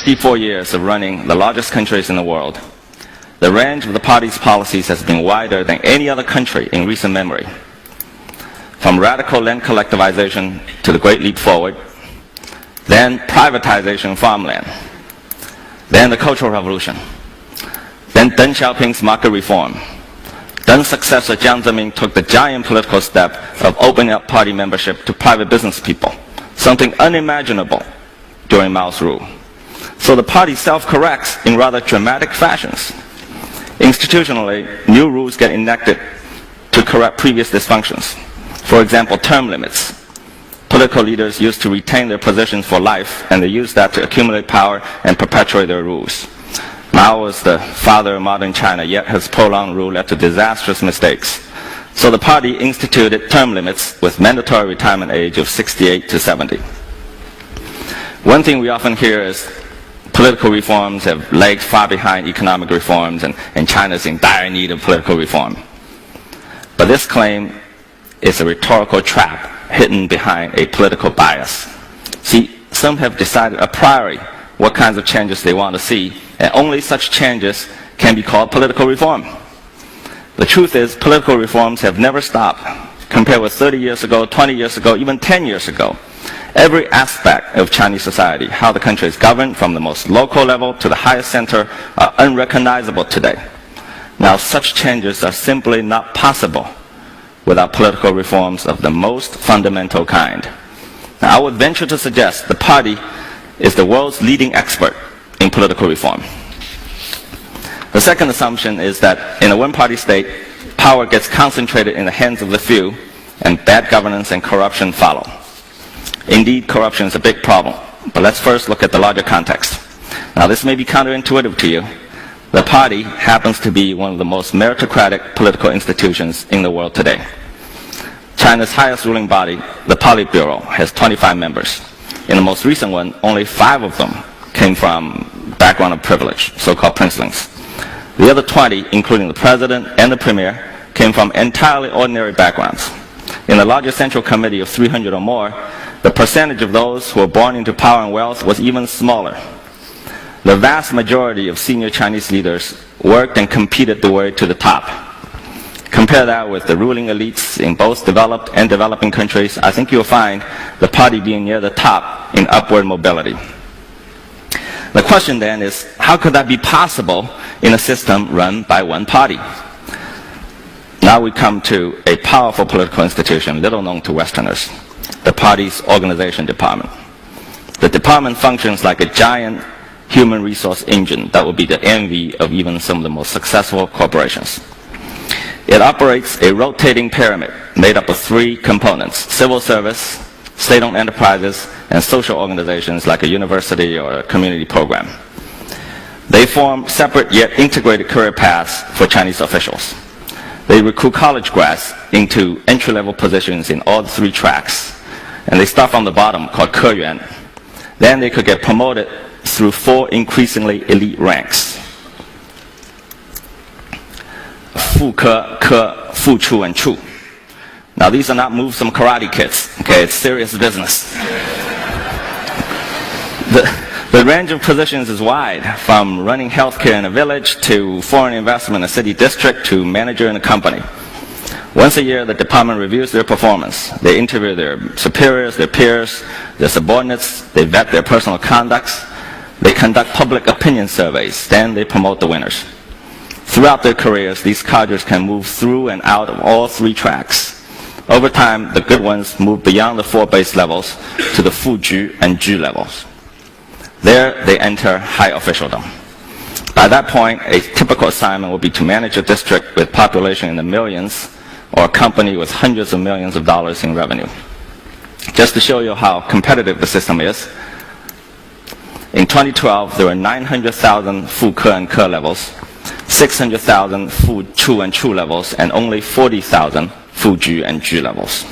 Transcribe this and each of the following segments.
54 years of running the largest countries in the world, the range of the party's policies has been wider than any other country in recent memory. From radical land collectivization to the Great Leap Forward, then privatization of farmland, then the Cultural Revolution, then Deng Xiaoping's market reform. Deng's successor Jiang Zemin took the giant political step of opening up party membership to private business people, something unimaginable during Mao's rule. So the party self-corrects in rather dramatic fashions. Institutionally, new rules get enacted to correct previous dysfunctions. For example, term limits. Political leaders used to retain their positions for life, and they used that to accumulate power and perpetuate their rules. Mao was the father of modern China, yet his prolonged rule led to disastrous mistakes. So the party instituted term limits with mandatory retirement age of 68 to 70. One thing we often hear is political reforms have lagged far behind economic reforms, and China is in dire need of political reform. But this claim is a rhetorical trap hidden behind a political bias. See, some have decided a priori what kinds of changes they want to see, and only such changes can be called political reform. The truth is, political reforms have never stopped. Compared with 30 years ago, 20 years ago, even 10 years ago, every aspect of Chinese society, how the country is governed from the most local level to the highest center, are unrecognizable today. Now, such changes are simply not possible without political reforms of the most fundamental kind. Now, I would venture to suggest the party is the world's leading expert in political reform. The second assumption is that in a one-party state, power gets concentrated in the hands of the few, and bad governance and corruption follow. Indeed, corruption is a big problem, but let's first look at the larger context. Now, this may be counterintuitive to you. The party happens to be one of the most meritocratic political institutions in the world today. China's highest ruling body, the Politburo, has 25 members. In the most recent one, only 5 of them came from background of privilege, so-called princelings. The other 20, including the president and the premier, came from entirely ordinary backgrounds. In the larger central committee of 300 or more, the percentage of those who were born into power and wealth was even smaller. The vast majority of senior Chinese leaders worked and competed their way to the top. Compare that with the ruling elites in both developed and developing countries, I think you'll find the party being near the top in upward mobility. The question then is, how could that be possible in a system run by one party? Now we come to a powerful political institution, little known to Westerners, the party's organization department. The department functions like a giant human resource engine that will be the envy of even some of the most successful corporations. It operates a rotating pyramid made up of 3 components: civil service, state-owned enterprises, and social organizations like a university or a community program. They form separate yet integrated career paths for Chinese officials. They recruit college grads into entry-level positions in all 3 tracks, and they start from the bottom, called Keyuan. Then they could get promoted through 4 increasingly elite ranks: Fu Ke, Ke, Fu Chu, and Chu. Now, these are not moves from karate kids. Okay, it's serious business. The range of positions is wide, from running healthcare in a village to foreign investment in a city district to manager in a company. Once a year, the department reviews their performance. They interview their superiors, their peers, their subordinates. They vet their personal conducts. They conduct public opinion surveys. Then they promote the winners. Throughout their careers, these cadres can move through and out of all 3 tracks. Over time, the good ones move beyond the 4 base levels to the Fu Ju and Ju levels. There, they enter high officialdom. By that point, a typical assignment will be to manage a district with population in the millions, or a company with hundreds of millions of dollars in revenue. Just to show you how competitive the system is, in 2012, there were 900,000 Fu Ke and Ke levels, 600,000 Fu Chu and Chu levels, and only 40,000 Fu Ju and Ju levels.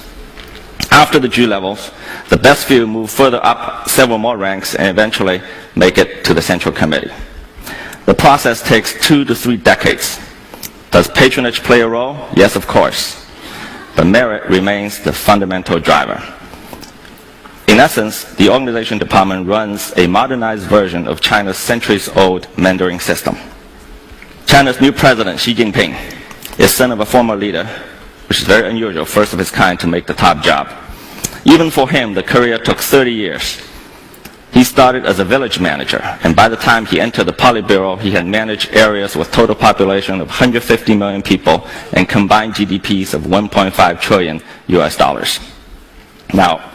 After the Ju levels, the best few move further up several more ranks and eventually make it to the Central Committee. The process takes 2 to 3 decades. Does patronage play a role? Yes, of course. But merit remains the fundamental driver. In In essence, the organization department runs a modernized version of China's centuries-old Mandarin system. China's new president, Xi Jinping, is son of a former leader, which is very unusual, first of his kind to make the top job. Even for him, the career took 30 years. He started as a village manager, and by the time he entered the Politburo, he had managed areas with total population of 150 million people and combined GDPs of 1.5 trillion US dollars. Now,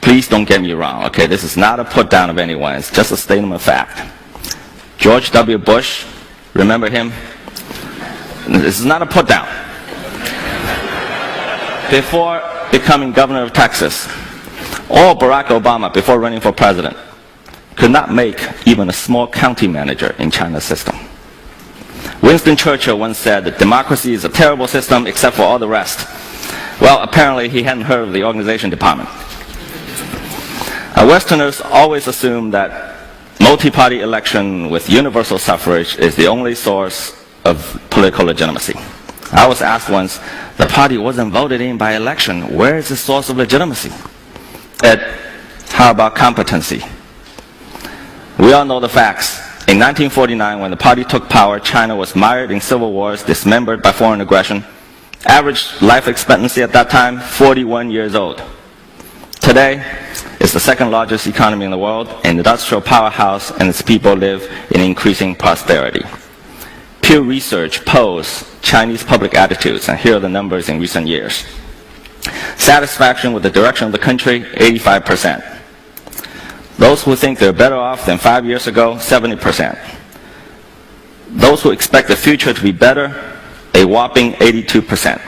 please don't get me wrong, okay? This is not a put down of anyone, it's just a statement of fact. George W. Bush, remember him? This is not a put down. Before becoming governor of Texas, or Barack Obama, before running for president, could not make even a small county manager in China's system. Winston Churchill once said that democracy is a terrible system except for all the rest. Well, apparently he hadn't heard of the organization department. Westerners always assume that multi-party election with universal suffrage is the only source of political legitimacy. I was asked once, the party wasn't voted in by election. Where is the source of legitimacy? How about competency? We all know the facts. In 1949, when the party took power, China was mired in civil wars, dismembered by foreign aggression. Average life expectancy at that time, 41 years old. Today, it's the second largest economy in the world, an industrial powerhouse, and its people live in increasing prosperity. Pew Research polls Chinese public attitudes, and here are the numbers in recent years. Satisfaction with the direction of the country, 85%. Those who think they're better off than 5 years ago, 70%. Those who expect the future to be better, a whopping 82%.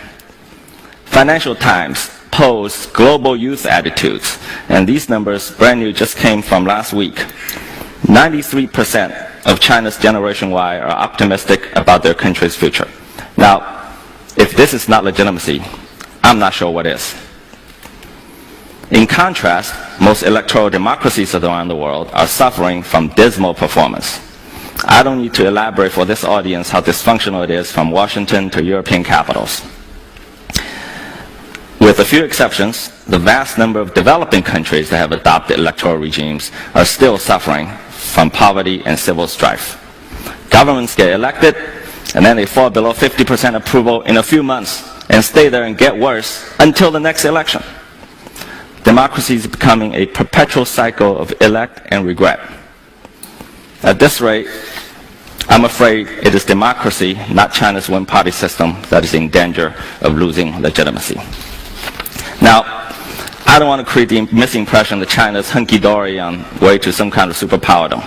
Financial Times polls global youth attitudes, and these numbers, brand new, just came from last week. 93% of China's Generation Y are optimistic about their country's future. Now, if this is not legitimacy, I'm not sure what is. In contrast, most electoral democracies around the world are suffering from dismal performance. I don't need to elaborate for this audience how dysfunctional it is from Washington to European capitals. With a few exceptions, the vast number of developing countries that have adopted electoral regimes are still suffering from poverty and civil strife. Governments get elected, and then they fall below 50% approval in a few months and stay there and get worse until the next election. Democracy is becoming a perpetual cycle of elect and regret. At this rate, I'm afraid it is democracy, not China's one-party system, that is in danger of losing legitimacy. Now, I don't want to create the misimpression that China is hunky-dory on way to some kind of superpowerdom.